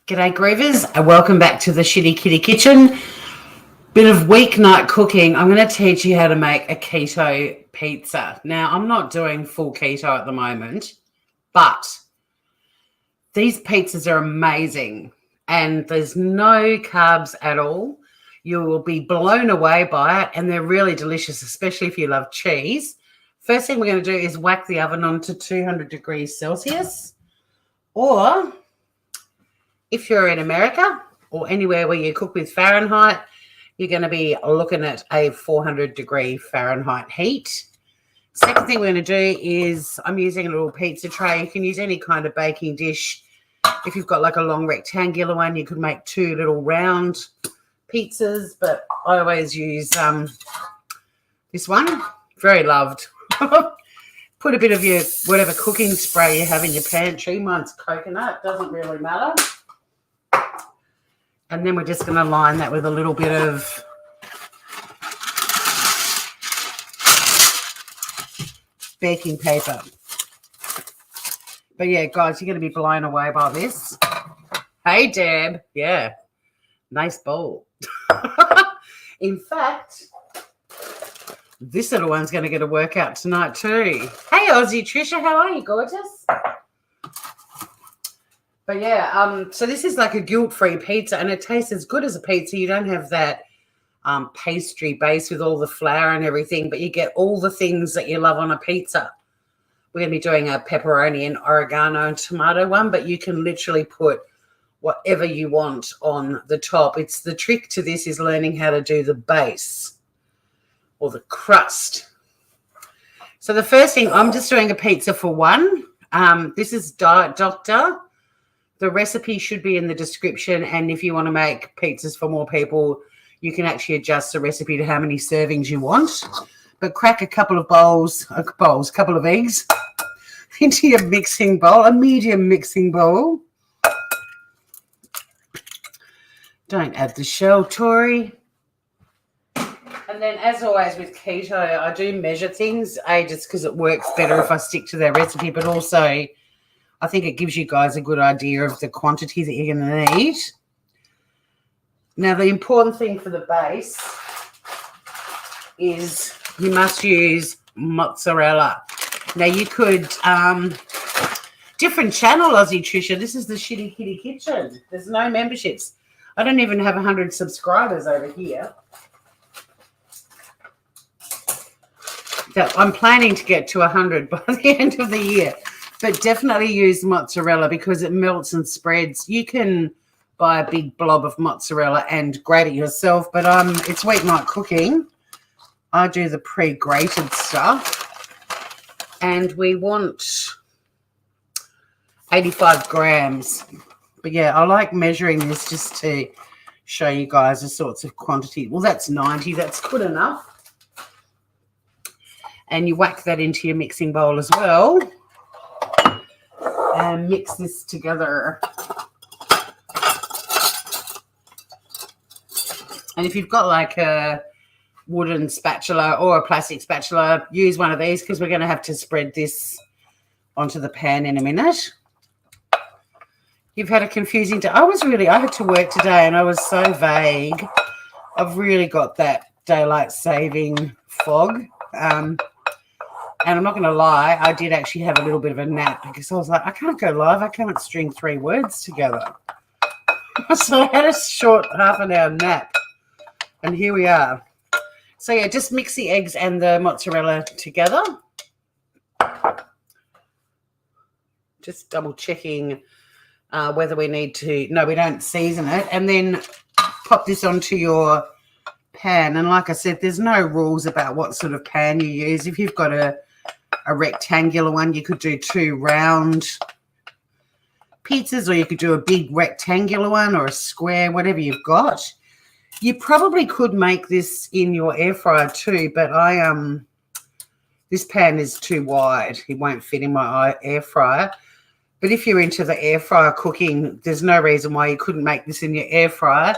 G'day Grievers, and welcome back to the Shxtty Kitty Kitchen. Bit of weeknight cooking. I'm going to teach you how to make a keto pizza. Now, I'm not doing full keto at the moment, but these pizzas are amazing and there's no carbs at all. You will be blown away by it and they're really delicious, especially if you love cheese. First thing we're going to do is whack the oven on to 200 degrees Celsius, or if you're in America or anywhere where you cook with Fahrenheit, you're going to be looking at a 400-degree Fahrenheit heat. Second thing we're going to do is I'm using a little pizza tray. You can use any kind of baking dish. If you've got like a long rectangular one, you could make two little round pizzas, but I always use this one. Very loved. Put a bit of your whatever cooking spray you have in your pantry. Mine's coconut, doesn't really matter. And then we're just going to line that with a little bit of baking paper. But yeah, guys, you're going to be blown away by this. Hey, Deb. Yeah, nice bowl. In fact, this little one's going to get a workout tonight too. Hey, Aussie Trisha, how are you, gorgeous? But yeah, so this is like a guilt-free pizza and it tastes as good as a pizza. You don't have that pastry base with all the flour and everything, but you get all the things that you love on a pizza. We're going to be doing a pepperoni and oregano and tomato one, but you can literally put whatever you want on the top. It's the trick to this is learning how to do the base or the crust. So the first thing, I'm just doing a pizza for one. This is Diet Doctor. The recipe should be in the description, and if you want to make pizzas for more people, you can actually adjust the recipe to how many servings you want. But crack a couple of couple of eggs into your mixing bowl, a medium mixing bowl. Don't add the shell, Tori. And then, as always with keto, I do measure things, just because it works better if I stick to their recipe, but also I think it gives you guys a good idea of the quantity that you're going to need. Now, the important thing for the base is you must use mozzarella. Now, you could, different channel, Aussie Trisha. This is the Shxtty Kitty Kitchen. There's no memberships. I don't even have 100 subscribers over here. I'm planning to get to 100 by the end of the year. But definitely use mozzarella because it melts and spreads. You can buy a big blob of mozzarella and grate it yourself, but it's weeknight cooking. I do the pre-grated stuff. And we want 85 grams. But yeah, I like measuring this just to show you guys the sorts of quantity. Well, that's 90. That's good enough. And you whack that into your mixing bowl as well. And mix this together. And if you've got like a wooden spatula or a plastic spatula, use one of these because we're going to have to spread this onto the pan in a minute. You've had a confusing day. I had to work today and I was so vague. I've really got that daylight saving fog. And I'm not going to lie, I did actually have a little bit of a nap because I was like, I can't go live. I can't string 3 words together. So I had a short half-an-hour nap. And here we are. So, yeah, just mix the eggs and the mozzarella together. Just double-checking whether we need to. No, we don't season it. And then pop this onto your pan. And like I said, there's no rules about what sort of pan you use. If you've got a rectangular one, you could do 2 round pizzas, or you could do a big rectangular one or a square, whatever you've got. You probably could make this in your air fryer too, but this pan is too wide. It won't fit in my air fryer. But if you're into the air fryer cooking, there's no reason why you couldn't make this in your air fryer.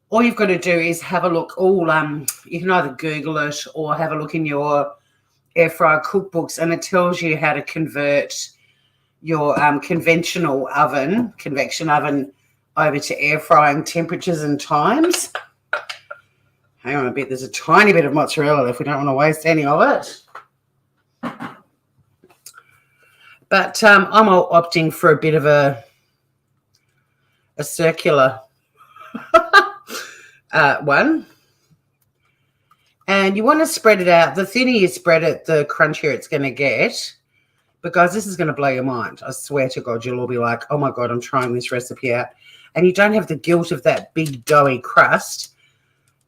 All you've got to do is have a look. You can either Google it or have a look in your air fryer cookbooks, and it tells you how to convert your convection oven over to air frying temperatures and times. Hang on a bit. There's a tiny bit of mozzarella if we don't want to waste any of it. But I'm opting for a bit of a circular one. And you want to spread it out. The thinner you spread it, the crunchier it's going to get. But, guys, this is going to blow your mind. I swear to God, you'll all be like, oh, my God, I'm trying this recipe out. And you don't have the guilt of that big doughy crust,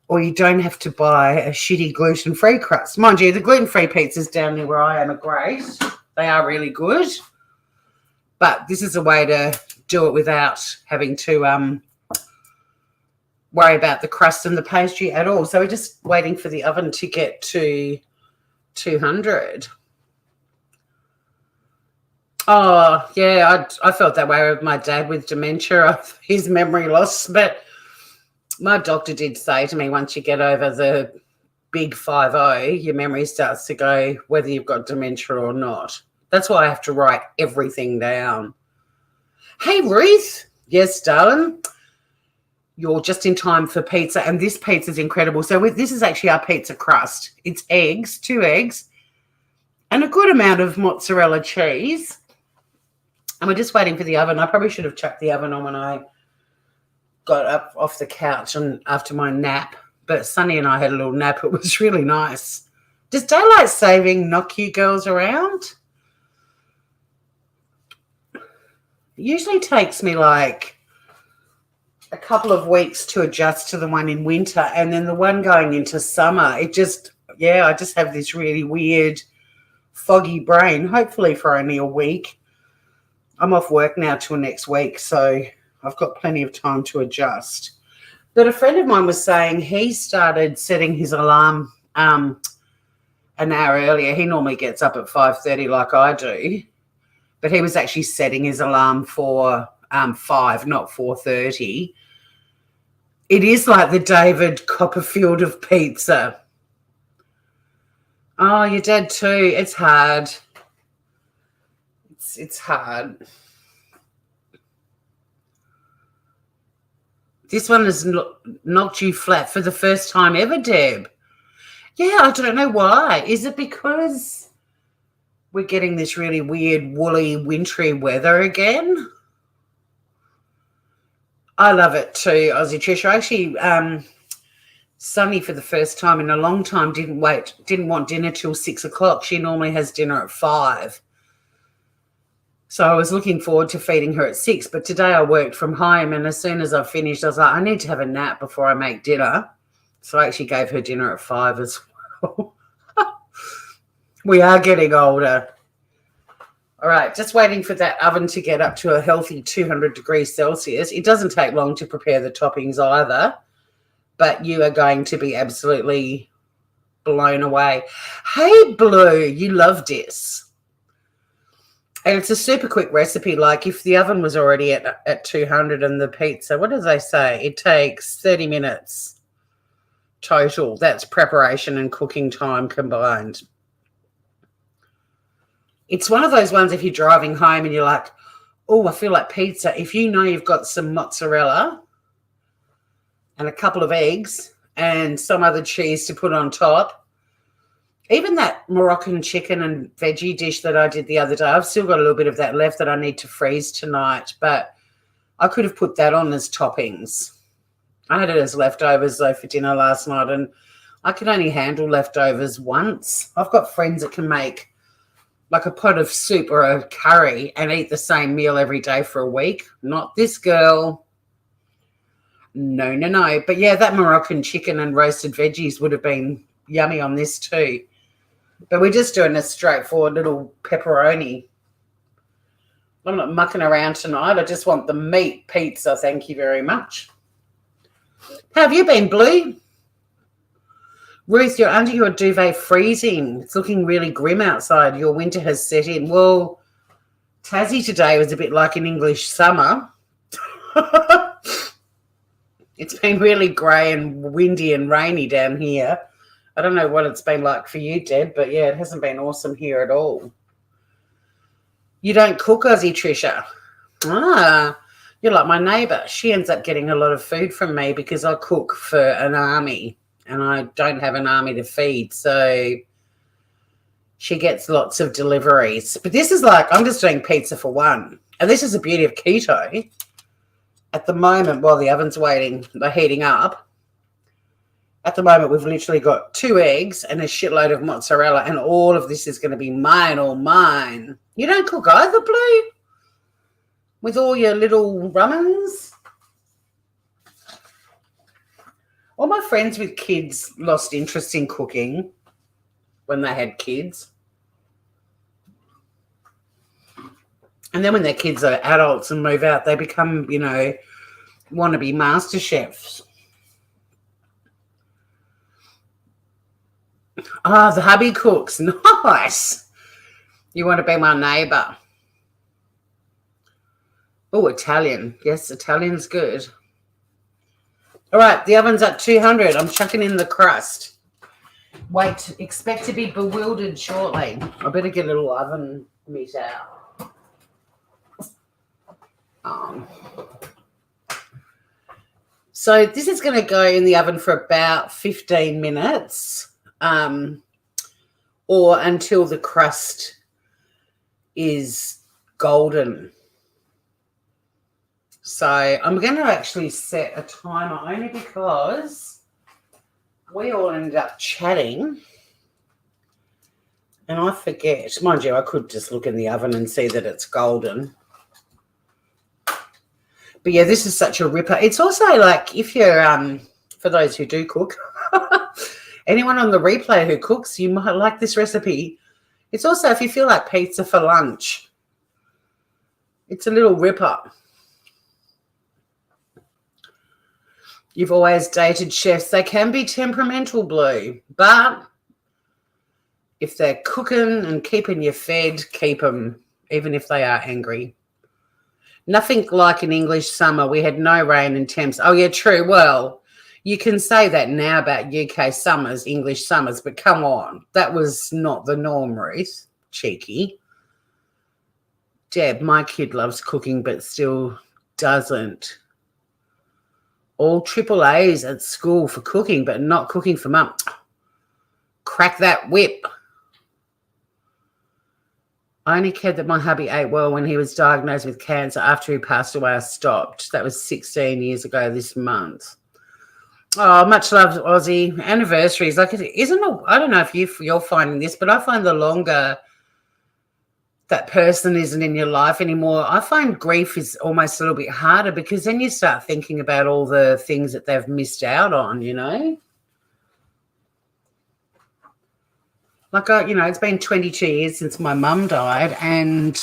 or you don't have to buy a shitty gluten-free crust. Mind you, the gluten-free pizzas down there where I am are great. They are really good. But this is a way to do it without having to worry about the crust and the pastry at all. So we're just waiting for the oven to get to 200. Oh, yeah, I felt that way with my dad with dementia, his memory loss. But my doctor did say to me, once you get over the big 50, your memory starts to go whether you've got dementia or not. That's why I have to write everything down. Hey, Ruth. Yes, darling. You're just in time for pizza, and this pizza is incredible. So this is actually our pizza crust. It's eggs, 2 eggs, and a good amount of mozzarella cheese. And we're just waiting for the oven. I probably should have chucked the oven on when I got up off the couch and after my nap. But Sunny and I had a little nap. It was really nice. Does daylight saving knock you girls around? It usually takes me like a couple of weeks to adjust to the one in winter, and then the one going into summer, I just have this really weird foggy brain, hopefully for only a week. I'm off work now till next week, so I've got plenty of time to adjust. But a friend of mine was saying he started setting his alarm an hour earlier. He normally gets up at 5:30 like I do, but he was actually setting his alarm for 5, not 4:30. It is like the David Copperfield of pizza. Oh, your dad too. It's hard. It's hard. This one has knocked you flat for the first time ever, Deb. Yeah, I don't know why. Is it because we're getting this really weird, woolly, wintry weather again? I love it too, Aussie Trish. Actually, Sunny, for the first time in a long time, didn't want dinner till 6 o'clock. She normally has dinner at 5. So I was looking forward to feeding her at 6, but today I worked from home, and as soon as I finished, I was like, I need to have a nap before I make dinner. So I actually gave her dinner at 5 as well. We are getting older. All right, just waiting for that oven to get up to a healthy 200 degrees Celsius. It doesn't take long to prepare the toppings either, but you are going to be absolutely blown away. Hey, Blue, you love this. And it's a super quick recipe. Like if the oven was already at 200 and the pizza, what does they say? It takes 30 minutes total. That's preparation and cooking time combined. It's one of those ones if you're driving home and you're like, oh, I feel like pizza. If you know you've got some mozzarella and a couple of eggs and some other cheese to put on top, even that Moroccan chicken and veggie dish that I did the other day, I've still got a little bit of that left that I need to freeze tonight, but I could have put that on as toppings. I had it as leftovers, though, for dinner last night, and I can only handle leftovers once. I've got friends that can make like a pot of soup or a curry and eat the same meal every day for a week. Not this girl. No, no, no. But, yeah, that Moroccan chicken and roasted veggies would have been yummy on this too. But we're just doing a straightforward little pepperoni. I'm not mucking around tonight. I just want the meat pizza. Thank you very much. How have you been, Blue? Ruth, you're under your duvet freezing. It's looking really grim outside. Your winter has set in. Well, Tassie today was a bit like an English summer. It's been really grey and windy and rainy down here. I don't know what it's been like for you, Deb, but, yeah, it hasn't been awesome here at all. You don't cook, Aussie Trisha? Ah, You're like my neighbour. She ends up getting a lot of food from me because I cook for an army and I don't have an army to feed. So she gets lots of deliveries. But this is like, I'm just doing pizza for one. And this is the beauty of keto. At the moment, while the oven's waiting, they're heating up. At the moment, we've literally got 2 eggs and a shitload of mozzarella, and all of this is going to be mine, all mine. You don't cook either, Blue? With all your little rummins? All my friends with kids lost interest in cooking when they had kids. And then when their kids are adults and move out, they become, wannabe master chefs. Oh, the hubby cooks. Nice. You want to be my neighbour. Oh, Italian. Yes, Italian's good. All right, the oven's at 200. I'm chucking in the crust. Wait, expect to be bewildered shortly. I better get a little oven mitt out. So this is going to go in the oven for about 15 minutes or until the crust is golden. So I'm going to actually set a timer only because we all ended up chatting and I forget. Mind you, I could just look in the oven and see that it's golden. But yeah, this is such a ripper. It's also like if you're, for those who do cook, anyone on the replay who cooks, you might like this recipe. It's also if you feel like pizza for lunch. It's a little ripper. You've always dated chefs. They can be temperamental, Blue, but if they're cooking and keeping you fed, keep them, even if they are angry. Nothing like an English summer. We had no rain and temps. Oh, yeah, true. Well, you can say that now about UK summers, English summers, but come on. That was not the norm, Ruth. Cheeky. Deb, my kid loves cooking but still doesn't. All triple A's at school for cooking but not cooking for mum. Crack that whip. I only cared that my hubby ate well when he was diagnosed with cancer. After he passed away, I stopped. That was 16 years ago this month. Oh, much love, Aussie. Anniversaries. Like, isn't it? I don't know if you're finding this, but I find the longer that person isn't in your life anymore, I find grief is almost a little bit harder because then you start thinking about all the things that they've missed out on, Like, it's been 22 years since my mum died and,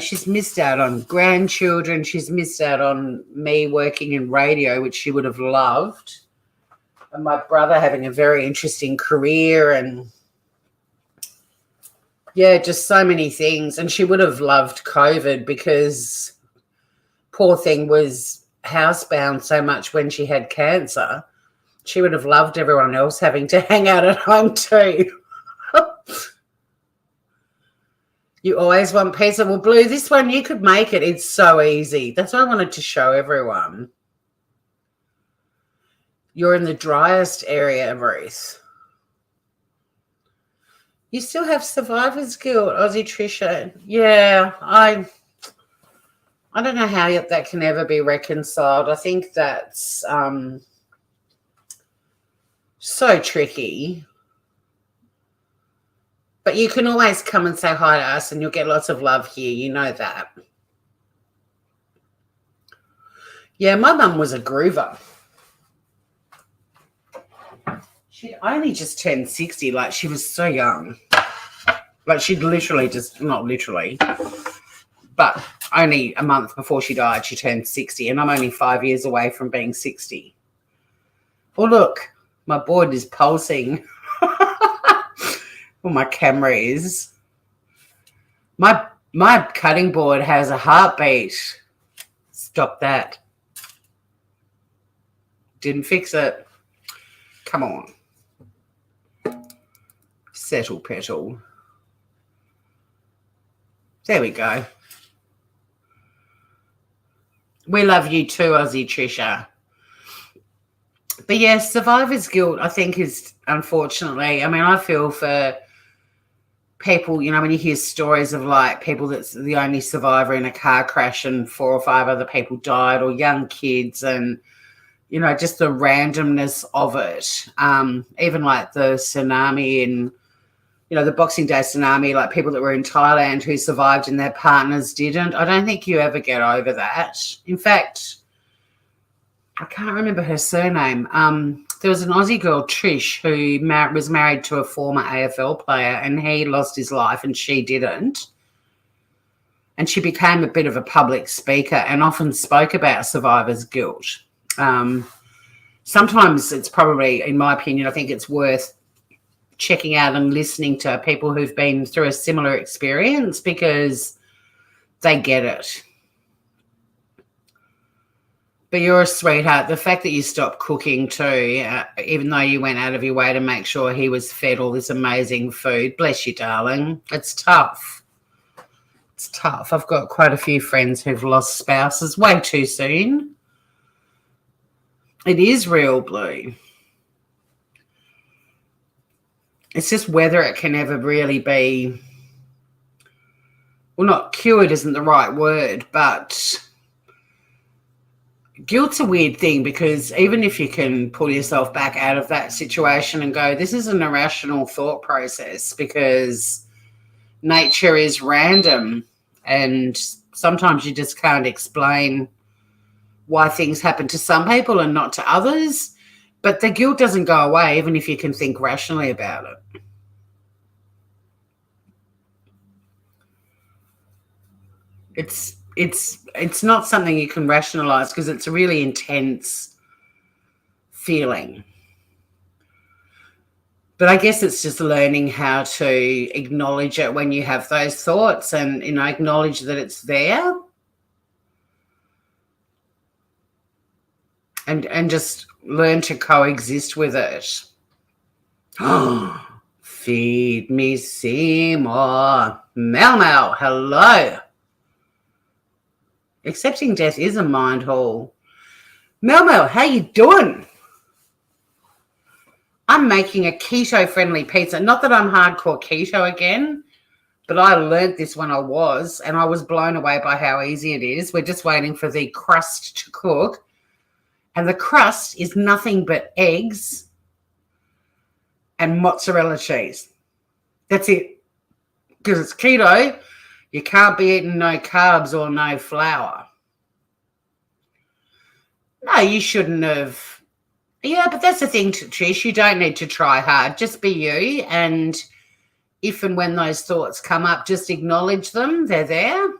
she's missed out on grandchildren. She's missed out on me working in radio, which she would have loved, and my brother having a very interesting career and, yeah, just so many things. And she would have loved COVID because poor thing was housebound so much when she had cancer. She would have loved everyone else having to hang out at home too. You always want pizza. Well, Blue, this one, you could make it. It's so easy. That's what I wanted to show everyone. You're in the driest area, Ruth. You still have survivor's guilt, Aussie Trisha. Yeah, I don't know how that can ever be reconciled. I think that's so tricky. But you can always come and say hi to us and you'll get lots of love here. You know that. Yeah, my mum was a groover. She only just turned 60. Like, she was so young. Like, she'd literally not literally, but only a month before she died, she turned 60. And I'm only 5 years away from being 60. Oh, look, my board is pulsing. Well, my camera is. My cutting board has a heartbeat. Stop that. Didn't fix it. Come on. Settle petal. There we go. We love you too, Aussie Trisha. But yeah, survivor's guilt, I think, is unfortunately, I mean, I feel for people, when you hear stories of like people that's the only survivor in a car crash and 4 or 5 other people died, or young kids, and just the randomness of it. Even like the tsunami in, the Boxing Day tsunami, like people that were in Thailand who survived and their partners didn't. I don't think you ever get over that. In fact, I can't remember her surname. There was an Aussie girl, Trish, who was married to a former AFL player, and he lost his life and she didn't. And she became a bit of a public speaker and often spoke about survivor's guilt. Sometimes it's probably, in my opinion, I think it's worth checking out and listening to people who've been through a similar experience, because they get it. But you're a sweetheart. The fact that you stopped cooking too, even though you went out of your way to make sure he was fed all this amazing food, bless you, darling. It's tough. It's tough. I've got quite a few friends who've lost spouses way too soon. It is real, Blue. It's just whether it can ever really be, well, not cured isn't the right word, but guilt's a weird thing, because even if you can pull yourself back out of that situation and go, this is an irrational thought process, because nature is random and sometimes you just can't explain why things happen to some people and not to others. But the guilt doesn't go away even if you can think rationally about it. It's not something you can rationalize, because it's a really intense feeling. But I guess it's just learning how to acknowledge it when you have those thoughts, and acknowledge that it's there, and just learn to coexist with it. Feed me Seymour. Mel, hello. Accepting death is a mind haul. Mel, how you doing? I'm making a keto-friendly pizza. Not that I'm hardcore keto again, but I learned this when I was, and I was blown away by how easy it is. We're just waiting for the crust to cook. And the crust is nothing but eggs and mozzarella cheese. That's it. Because it's keto, you can't be eating no carbs or no flour. No, you shouldn't have. Yeah, but that's the thing, Trish. You don't need to try hard. Just be you. And if and when those thoughts come up, just acknowledge them. They're there.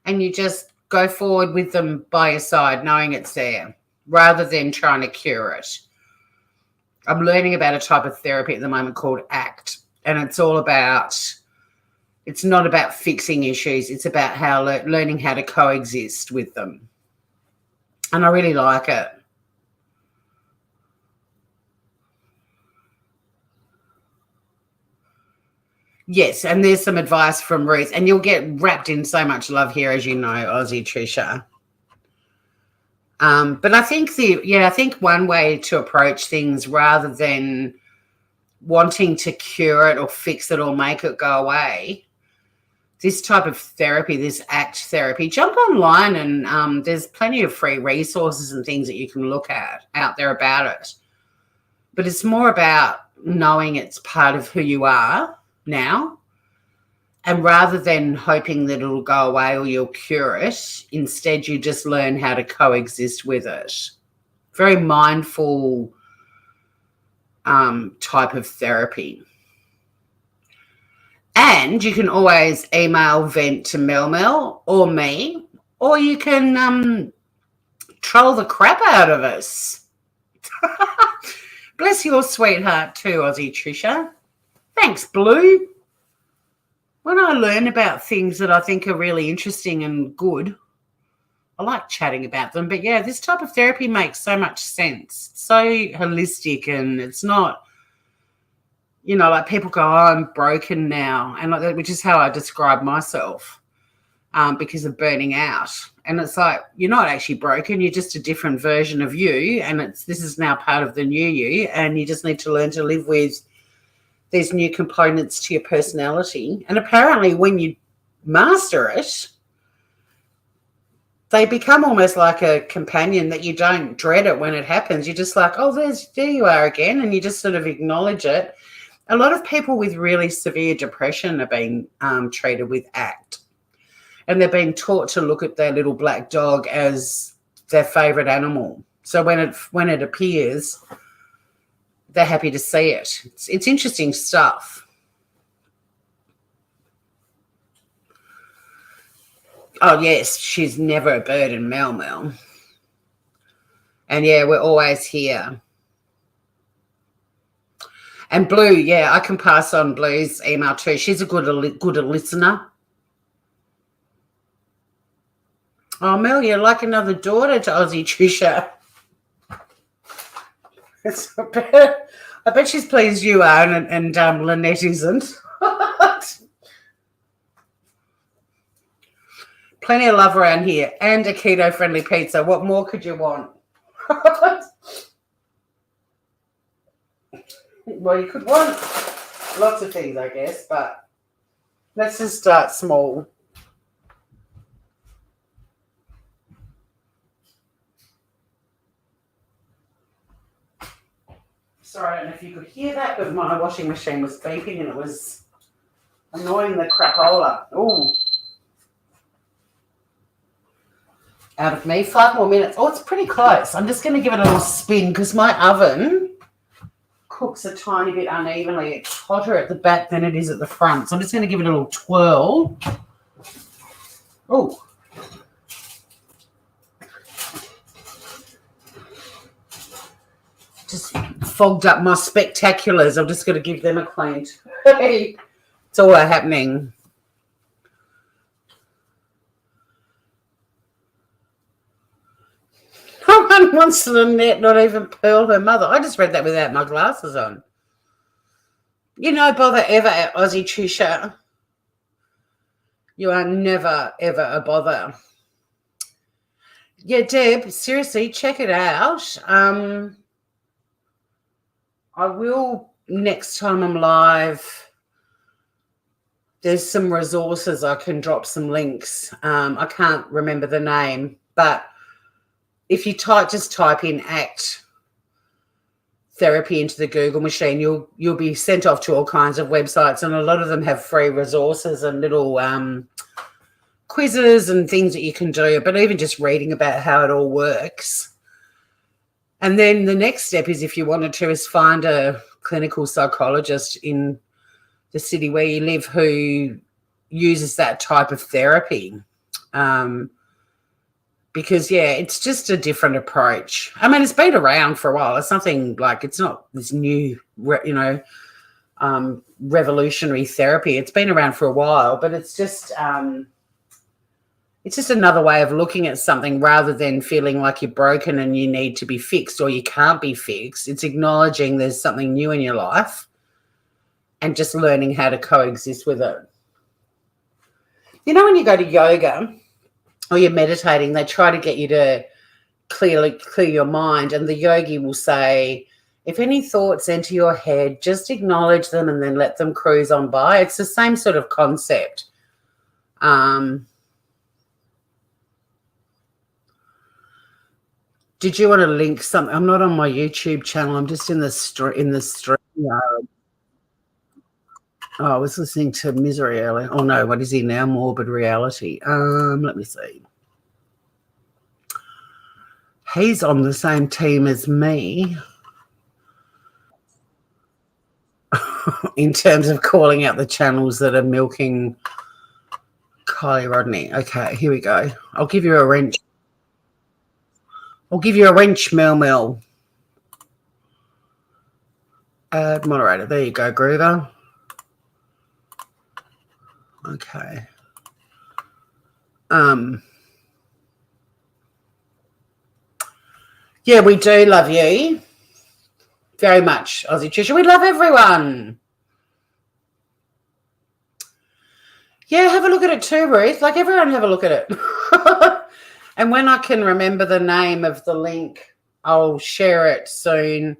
And you just go forward with them by your side, knowing it's there, rather than trying to cure it. I'm learning about a type of therapy at the moment called ACT. And it's all about, it's not about fixing issues. It's about how learning how to coexist with them. And I really like it. Yes, and there's some advice from Ruth, and you'll get wrapped in so much love here, as you know, Aussie Trisha. But I think one way to approach things, rather than wanting to cure it or fix it or make it go away, this type of therapy, this ACT therapy, jump online and there's plenty of free resources and things that you can look at out there about it. But it's more about knowing it's part of who you are now, and rather than hoping that it'll go away or you'll cure it, instead you just learn how to coexist with it. Very mindful type of therapy. And you can always email vent to Mel or me, or you can troll the crap out of us. Bless your sweetheart too, Aussie Trisha. Thanks, Blue. When I learn about things that I think are really interesting and good, I like chatting about them. But yeah, this type of therapy makes so much sense. It's so holistic, and it's not, like people go, oh, I'm broken now, and which is how I describe myself. because of burning out. And it's like, you're not actually broken. You're just a different version of you. And this is now part of the new you. And you just need to learn to live with these new components to your personality. And apparently when you master it, they become almost like a companion that you don't dread it when it happens. You're just like, oh, there you are again. And you just sort of acknowledge it. A lot of people with really severe depression are being treated with ACT. And they're being taught to look at their little black dog as their favorite animal. So when it appears, they're happy to see it. It's interesting stuff. Oh, yes, she's never a burden, Mel. And, yeah, we're always here. And Blue, yeah, I can pass on Blue's email too. She's a good listener. Oh, Mel, you're like another daughter to Aussie Trisha. I bet she's pleased you are and Lynette isn't. Plenty of love around here and a keto-friendly pizza. What more could you want? Well, you could want lots of things, I guess, but let's just start small. Sorry, I don't know if you could hear that, but my washing machine was beeping and it was annoying the crapola. Ooh. Out of me. 5 more minutes. Oh, it's pretty close. I'm just going to give it a little spin because my oven cooks a tiny bit unevenly. It's hotter at the back than it is at the front. So I'm just going to give it a little twirl. Oh. Just fogged up my spectaculars. I'm just going to give them a clean. It's all happening. No one wants the net, not even Pearl, her mother. I just read that without my glasses on. You no bother ever, Aussie Trisha. You are never, ever a bother. Yeah, Deb, seriously, check it out. I will next time I'm live. There's some resources I can drop some links. I can't remember the name, but if you just type in ACT therapy into the Google machine, you'll be sent off to all kinds of websites, and a lot of them have free resources and little quizzes and things that you can do, but even just reading about how it all works. And then the next step is, if you wanted to, is find a clinical psychologist in the city where you live who uses that type of therapy. Because, yeah, it's just a different approach. I mean, it's been around for a while. It's something like, it's not this new, revolutionary therapy. It's been around for a while, but it's just another way of looking at something rather than feeling like you're broken and you need to be fixed or you can't be fixed. It's acknowledging there's something new in your life and just learning how to coexist with it. You know, when you go to yoga or you're meditating, they try to get you to clear your mind, and the yogi will say, if any thoughts enter your head, just acknowledge them and then let them cruise on by. It's the same sort of concept. Did you want to link something? I'm not on my YouTube channel. I'm just in the stream. Oh, I was listening to Misery earlier. Oh, no, what is he now? Morbid Reality. Let me see. He's on the same team as me in terms of calling out the channels that are milking Kylie Rodney. Okay, here we go. I'll give you a wrench. Mel. Add moderator. There you go, Groover. Okay. Yeah, we do love you very much, Aussie Trisha. We love everyone. Yeah, have a look at it too, Ruth. Like, everyone have a look at it. And when I can remember the name of the link, I'll share it soon.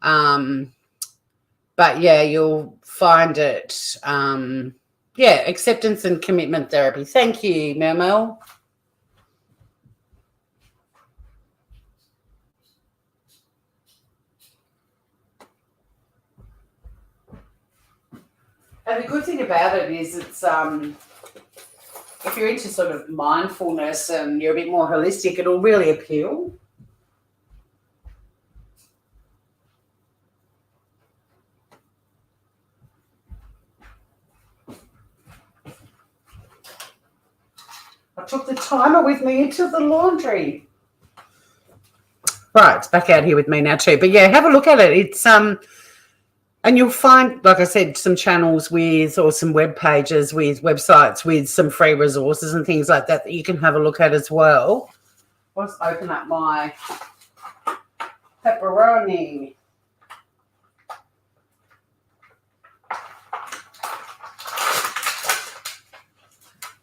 But yeah, you'll find it. Yeah, acceptance and commitment therapy. Thank you, Mel. And the good thing about it is it's if you're into sort of mindfulness and you're a bit more holistic, it'll really appeal. I took the timer with me into the laundry. Right, it's back out here with me now too. But yeah, have a look at it. It's and you'll find, like I said, some channels with, or some web pages with websites with some free resources and things like that you can have a look at as well. Let's open up my pepperoni.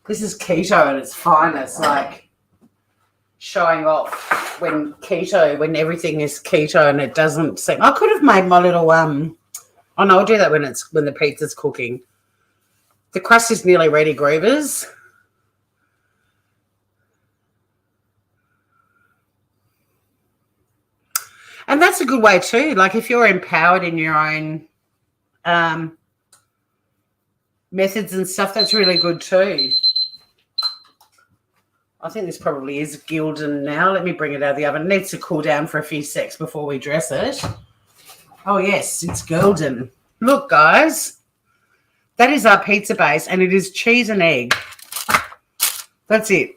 This is keto at its finest, like showing off when everything is keto and it doesn't seem. I could have made my little Oh no, I'll do that when the pizza's cooking. The crust is nearly ready, Groovers. And that's a good way too. Like, if you're empowered in your own methods and stuff, that's really good too. I think this probably is golden now. Let me bring it out of the oven. It needs to cool down for a few secs before we dress it. Oh, yes, it's golden. Look, guys, that is our pizza base, and it is cheese and egg. That's it.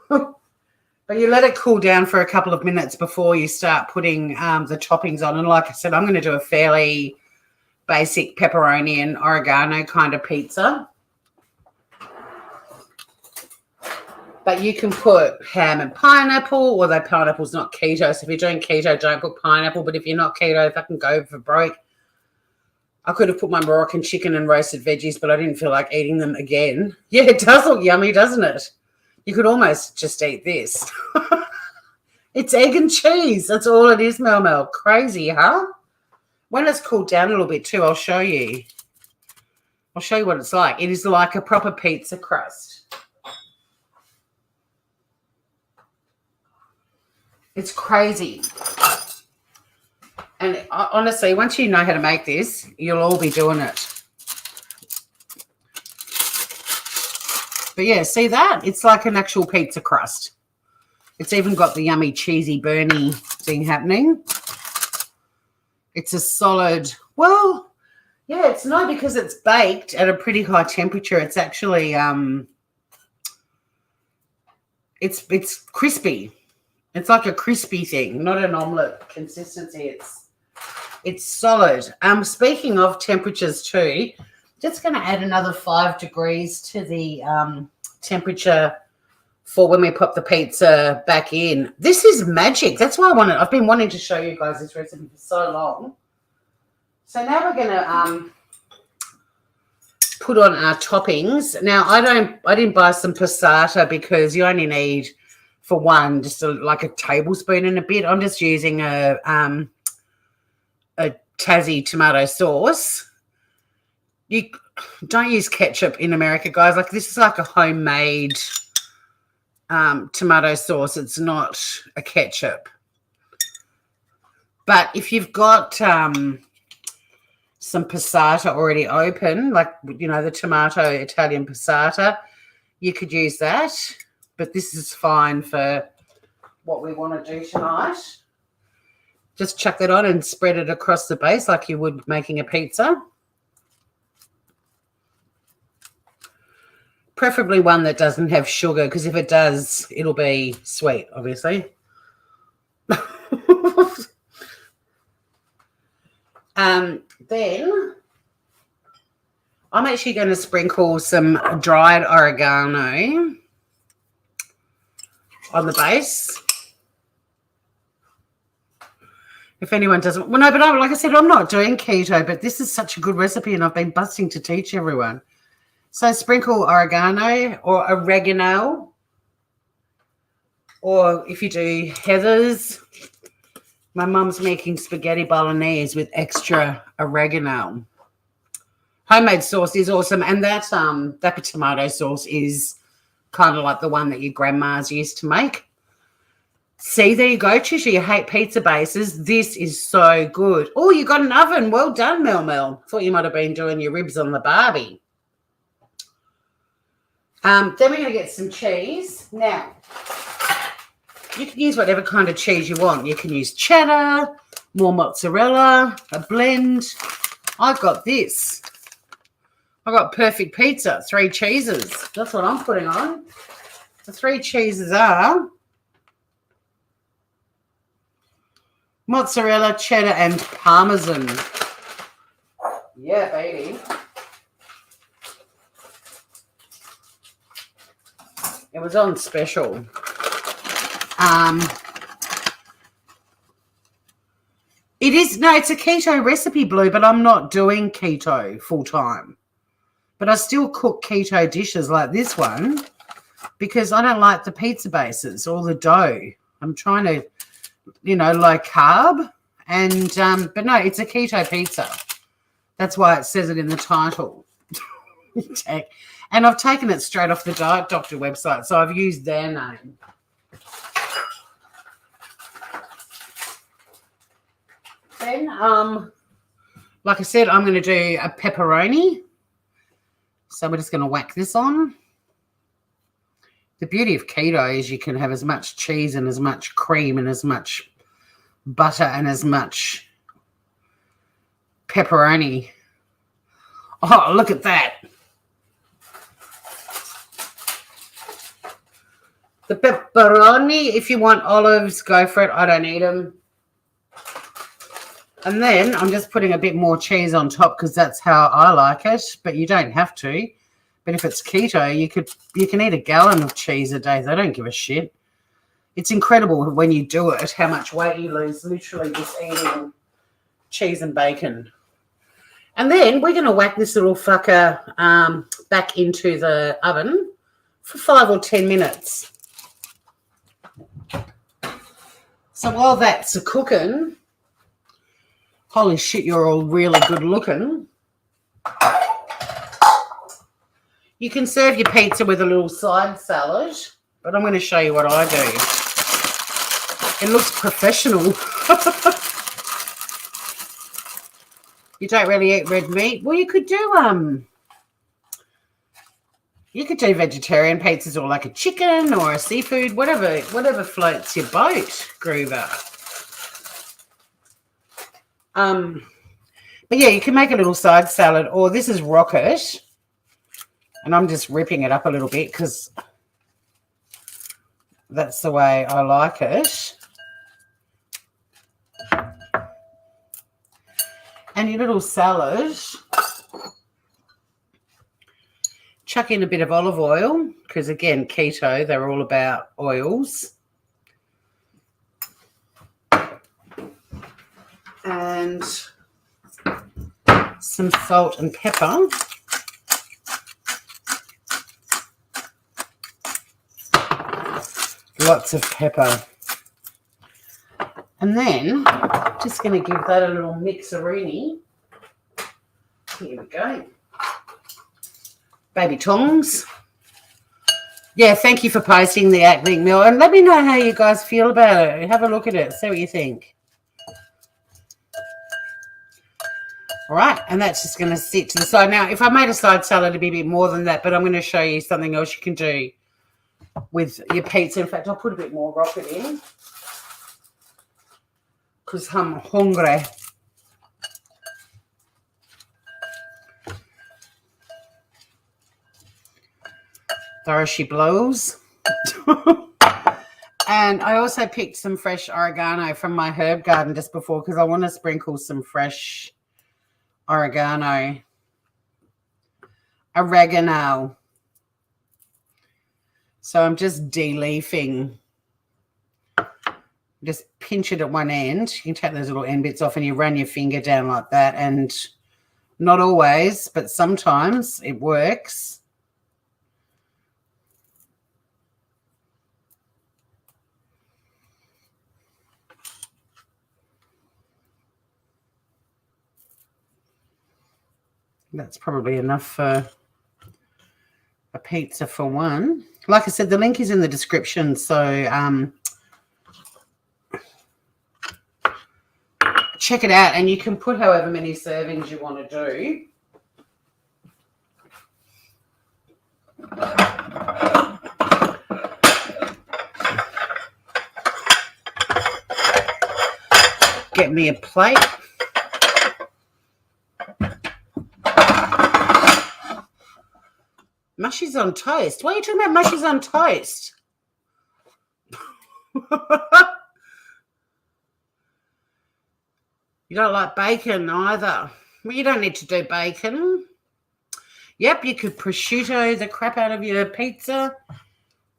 But you let it cool down for a couple of minutes before you start putting the toppings on. And like I said, I'm going to do a fairly basic pepperoni and oregano kind of pizza. But you can put ham and pineapple, although pineapple's not keto. So if you're doing keto, don't put pineapple. But if you're not keto, if I can go for broke, I could have put my Moroccan chicken and roasted veggies, but I didn't feel like eating them again. Yeah, it does look yummy, doesn't it? You could almost just eat this. It's egg and cheese. That's all it is, Mel. Crazy, huh? When it's cooled down a little bit too, I'll show you. I'll show you what it's like. It is like a proper pizza crust. It's crazy. And honestly, once you know how to make this, you'll all be doing it. But yeah, see that? It's like an actual pizza crust. It's even got the yummy cheesy burny thing happening. It's a solid, well, yeah, it's not because it's baked at a pretty high temperature. It's actually, it's crispy. It's like a crispy thing, not an omelette consistency. It's solid. Speaking of temperatures too, just going to add another 5 degrees to the temperature for when we pop the pizza back in. This is magic. That's why I've been wanting to show you guys this recipe for so long. So now we're going to put on our toppings. Now I didn't buy some passata because you only need, for one, just like a tablespoon and a bit. I'm just using a Tassie tomato sauce. You don't use ketchup in America, guys. Like, this is like a homemade tomato sauce. It's not a ketchup. But if you've got some passata already open, like, you know, the tomato Italian passata, you could use that. But this is fine for what we want to do tonight. Just chuck that on and spread it across the base like you would making a pizza. Preferably one that doesn't have sugar, because if it does, it'll be sweet, obviously. Then I'm actually going to sprinkle some dried oregano on the base. If anyone doesn't, well, no, but like I said, I'm not doing keto, but this is such a good recipe and I've been busting to teach everyone. So sprinkle oregano or oregano, or if you do heathers. My mum's making spaghetti bolognese with extra oregano. Homemade sauce is awesome, and that tomato sauce is kind of like the one that your grandmas used to make. See, there you go, Trisha. You hate pizza bases. This is so good. Oh, you got an oven. Well done, Mel Mel. Thought you might have been doing your ribs on the Barbie. Then we're going to get some cheese. Now, you can use whatever kind of cheese you want. You can use cheddar, more mozzarella, a blend. I've got this. I got perfect pizza, 3 cheeses. That's what I'm putting on. The 3 cheeses are mozzarella, cheddar, and parmesan. Yeah, baby. It was on special. It's a keto recipe, Blue, but I'm not doing keto full time. But I still cook keto dishes like this one because I don't like the pizza bases or the dough. I'm trying to, low carb. And, but no, it's a keto pizza. That's why it says it in the title. And I've taken it straight off the Diet Doctor website, so I've used their name. Then, like I said, I'm going to do a pepperoni. So we're just going to whack this on. The beauty of keto is you can have as much cheese and as much cream and as much butter and as much pepperoni. Oh, look at that. The pepperoni, if you want olives, go for it. I don't eat them. And then I'm just putting a bit more cheese on top because that's how I like it, but you don't have to. But if it's keto, you can eat a gallon of cheese a day. They don't give a shit. It's incredible when you do it, how much weight you lose literally just eating cheese and bacon. And then we're going to whack this little fucker back into the oven for 5 or 10 minutes. So while that's cooking, holy shit, you're all really good looking. You can serve your pizza with a little side salad, but I'm going to show you what I do. It looks professional. You don't really eat red meat? Well, you could do vegetarian pizzas or like a chicken or a seafood, whatever floats your boat, Groover. But yeah, you can make a little side salad, or this is rocket, and I'm just ripping it up a little bit because that's the way I like it. And your little salad, chuck in a bit of olive oil because, again, keto, they're all about oils. And some salt and pepper. Lots of pepper. And then just going to give that a little mixerini. Here we go. Baby tongs. Yeah, thank you for posting the acting meal. And let me know how you guys feel about it. Have a look at it. See what you think. All right, and that's just going to sit to the side. Now, if I made a side salad, it'd be a bit more than that, but I'm going to show you something else you can do with your pizza. In fact, I'll put a bit more rocket in because I'm hungry. There she blows. And I also picked some fresh oregano from my herb garden just before because I want to sprinkle some fresh oregano. So I'm just de-leafing. Just pinch it at one end. You can take those little end bits off and you run your finger down like that. And not always, but sometimes it works. That's probably enough for a pizza for one. Like I said, the link is in the description, so check it out, and you can put however many servings you want to do. Get me a plate. Mushies on toast. Why are you talking about mushies on toast? You don't like bacon either. Well, you don't need to do bacon. Yep, you could prosciutto the crap out of your pizza.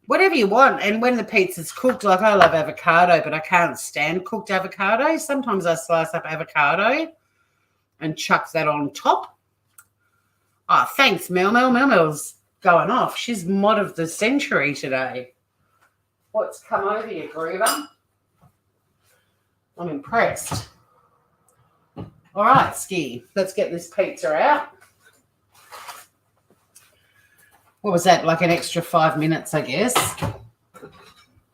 Whatever you want. And when the pizza's cooked, like I love avocado, but I can't stand cooked avocado. Sometimes I slice up avocado and chuck that on top. Oh, thanks, Mel. Mel's going off. She's mod of the century today. What's come over you, Groover? I'm impressed. All right, Ski, let's get this pizza out. What was that, like an extra 5 minutes, I guess?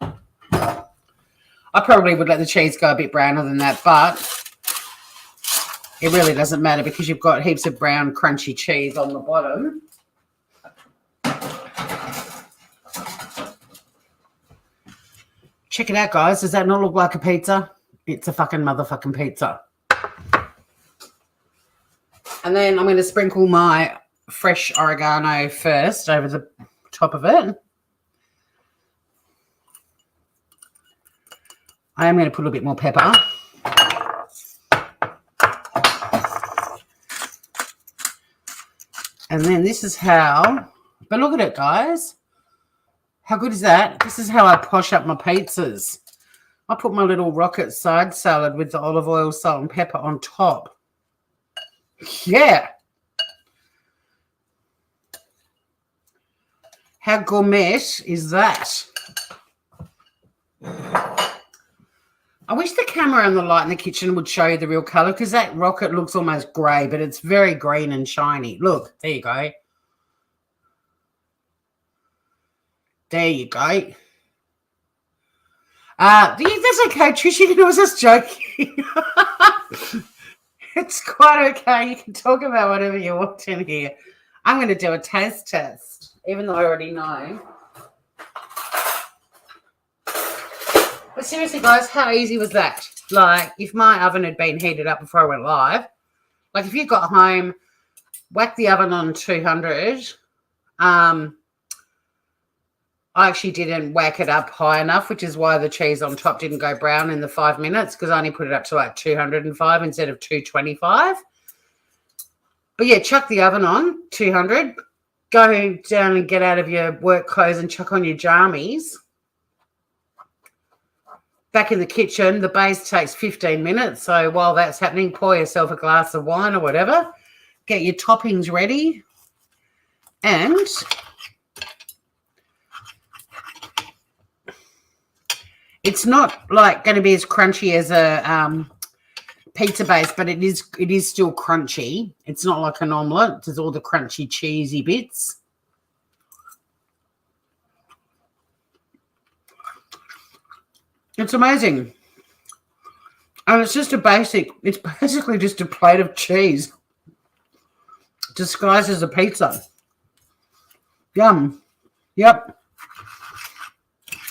I probably would let the cheese go a bit browner than that, but it really doesn't matter because you've got heaps of brown, crunchy cheese on the bottom. Check it out, guys. Does that not look like a pizza? It's a fucking motherfucking pizza. And then I'm going to sprinkle my fresh oregano first over the top of it. I am going to put a bit more pepper. And then this is how, but look at it, guys. How good is that? This is how I posh up my pizzas. I put my little rocket side salad with the olive oil, salt, and pepper on top. Yeah. How gourmet is that? I wish the camera and the light in the kitchen would show you the real colour because that rocket looks almost grey, but it's very green and shiny. Look, there you go. There you go. That's okay, Trish. I was just joking. It's quite okay. You can talk about whatever you want in here. I'm going to do a taste test, even though I already know. But seriously, guys, how easy was that? Like, if my oven had been heated up before I went live, like if you got home, whack the oven on 200, I actually didn't whack it up high enough, which is why the cheese on top didn't go brown in the 5 minutes because I only put it up to like 205 instead of 225. But yeah, chuck the oven on 200. Go down and get out of your work clothes and chuck on your jammies. Back in the kitchen, the base takes 15 minutes. So while that's happening, pour yourself a glass of wine or whatever. Get your toppings ready. And it's not like going to be as crunchy as a pizza base, but it is still crunchy. It's not like an omelette. There's all the crunchy, cheesy bits. It's amazing. And it's just it's basically just a plate of cheese disguised as a pizza. Yum. Yep.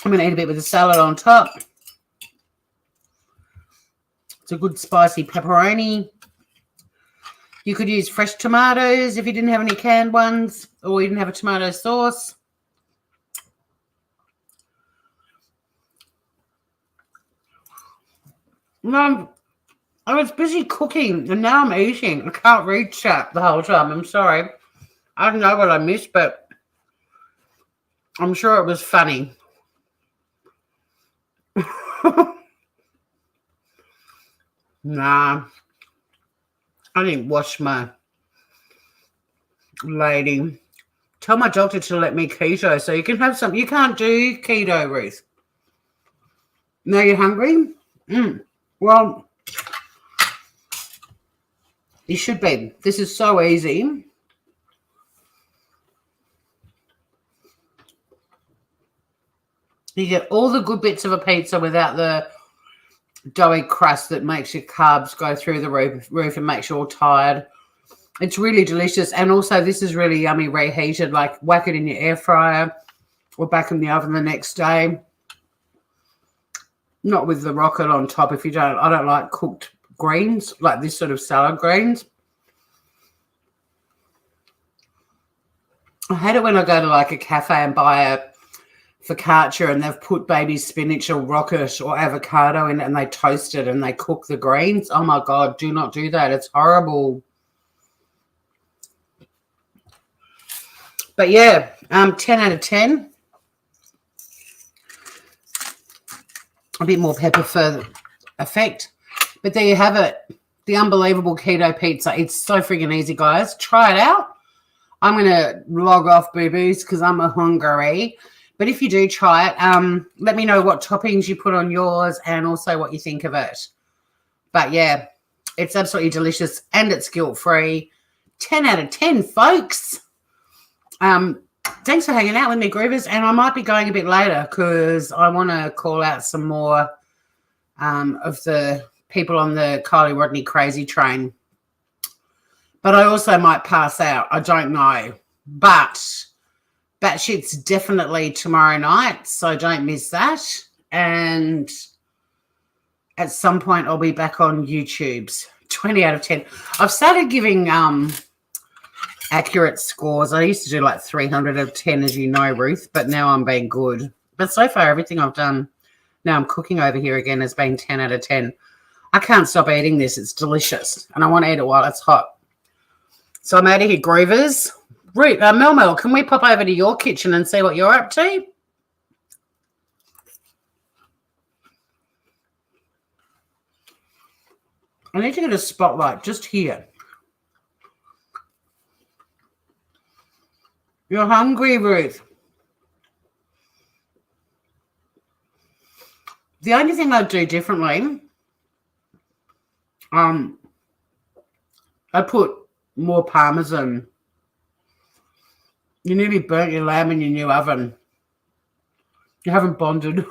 I'm going to eat a bit with the salad on top. It's a good spicy pepperoni. You could use fresh tomatoes if you didn't have any canned ones or you didn't have a tomato sauce. I was busy cooking and now I'm eating. I can't read chat the whole time. I'm sorry. I don't know what I missed, but I'm sure it was funny. Nah. I didn't wash my lady. Tell my doctor to let me keto so you can have some. You can't do keto, Ruth. Now you're hungry? Well, You should be. This is so easy. You get all the good bits of a pizza without the doughy crust that makes your carbs go through the roof and makes you all tired. It's really delicious. And also, this is really yummy reheated. Like, whack it in your air fryer or back in the oven the next day. Not with the rocket on top if you don't. I don't like cooked greens, like this sort of salad greens. I hate it when I go to like a cafe and buy a focaccia and they've put baby spinach or rocket or avocado in it and they toast it and they cook the greens. Oh my God, do not do that. It's horrible. But yeah, 10 out of 10. A bit more pepper for effect. But there you have it. The unbelievable keto pizza. It's so freaking easy, guys. Try it out. I'm going to log off, boo-boos, because I'm a hungry. But if you do try it, let me know what toppings you put on yours and also what you think of it. But, yeah, it's absolutely delicious and it's guilt-free. 10 out of 10, folks. Thanks for hanging out with me, Groovers. And I might be going a bit later because I want to call out some more of the people on the Kylie Rodney crazy train. But I also might pass out. I don't know. But batshit's definitely tomorrow night, so don't miss that. And at some point, I'll be back on YouTube's 20 out of 10. I've started giving accurate scores. I used to do like 300 out of 10, as you know, Ruth, but now I'm being good. But so far, everything I've done, now I'm cooking over here again, has been 10 out of 10. I can't stop eating this. It's delicious, and I want to eat it while it's hot. So I'm out of here, Groovers. Ruth, Mel, can we pop over to your kitchen and see what you're up to? I need to get a spotlight just here. You're hungry, Ruth. The only thing I'd do differently, I put more Parmesan. You nearly burnt your lamb in your new oven. You haven't bonded.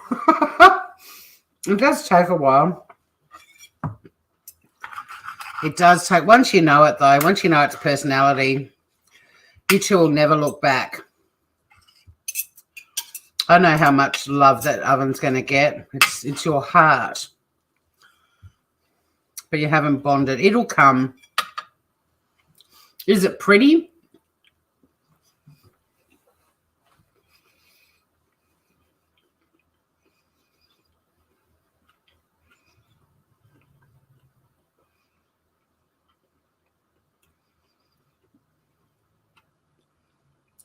It does take a while. It does take, once you know it though, once you know its personality, you two will never look back. I know how much love that oven's going to get. It's your heart. But you haven't bonded. It'll come. Is it pretty?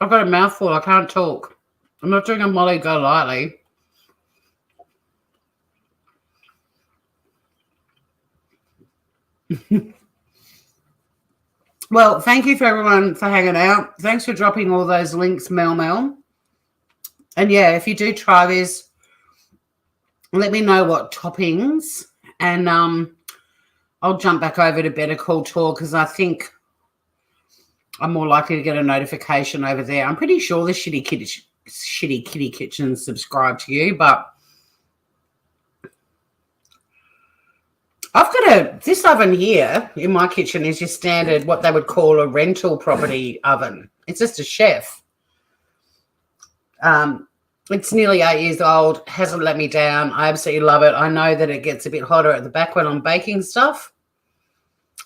I've got a mouthful. I can't talk. I'm not doing a Molly Go Lightly. Well, thank you for everyone for hanging out. Thanks for dropping all those links, Mel. And yeah, if you do try this, let me know what toppings. And I'll jump back over to Better Call Tour because I think I'm more likely to get a notification over there. I'm pretty sure the Shxtty Kitty Kitchen subscribe to you, but I've got this oven here in my kitchen is your standard, what they would call a rental property oven. It's just a chef. It's nearly 8 years old, hasn't let me down. I absolutely love it. I know that it gets a bit hotter at the back when I'm baking stuff.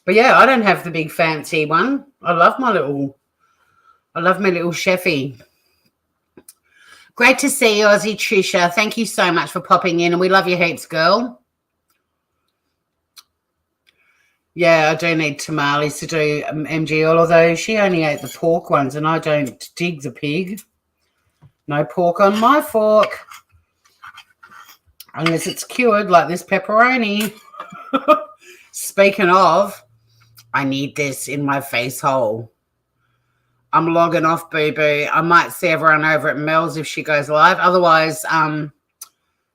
But yeah, I don't have the big fancy one. I love my little chefy. Great to see you, Aussie Trisha. Thank you so much for popping in, and we love you heaps, girl. Yeah, I do need tamales to do MG, although she only ate the pork ones, and I don't dig the pig. No pork on my fork. Unless it's cured like this pepperoni. Speaking of, I need this in my face hole. I'm logging off, boo-boo. I might see everyone over at Mel's if she goes live. Otherwise,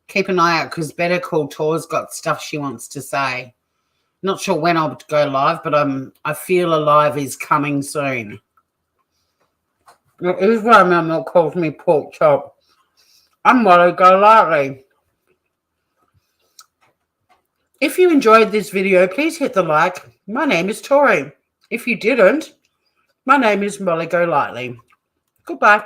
keep an eye out because Better Call Tour's got stuff she wants to say. Not sure when I'll go live, but I feel a live is coming soon. It is why my mum calls me pork chop. I'm Molly Go Lightly. If you enjoyed this video, please hit the like. My name is Tori. If you didn't, my name is Molly Go Lightly. Goodbye.